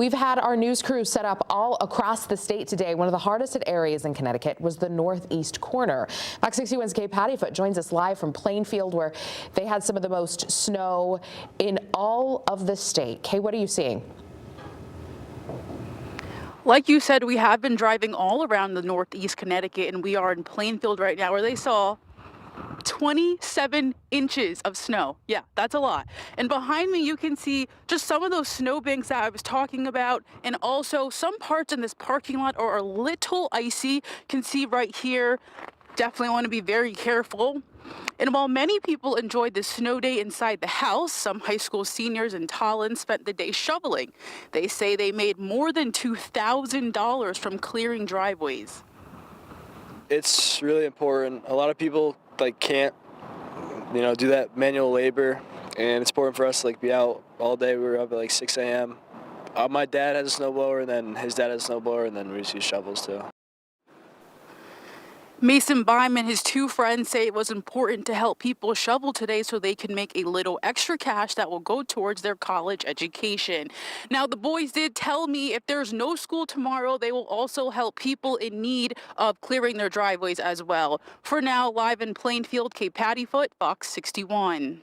We've had our news crew set up all across the state today. One of the hardest hit areas in Connecticut was the northeast corner. Fox 61's Kay Pattyfoot joins us live from Plainfield, where they had some of the most snow in all of the state. Kay, what are you seeing? Like you said, we have been driving all around the northeast Connecticut, and we are in Plainfield right now, where they saw 27 inches of snow. Yeah, that's a lot. And behind me, you can see just some of those snowbanks that I was talking about, and also some parts in this parking lot are a little icy. You can see right here. Definitely want to be very careful. And while many people enjoyed the snow day inside the house, some high school seniors in Tallinn spent the day shoveling. They say they made more than $2,000 from clearing driveways. It's really important. A lot of people can't, do that manual labor, and it's important for us to be out all day. We were up at 6 a.m. My dad has a snowblower, and then his dad has a snowblower, and then we just use shovels too. Mason Bime and his two friends say it was important to help people shovel today so they can make a little extra cash that will go towards their college education. Now, the boys did tell me if there's no school tomorrow, they will also help people in need of clearing their driveways as well. For now, live in Plainfield, Kay Pattyfoot, Fox 61.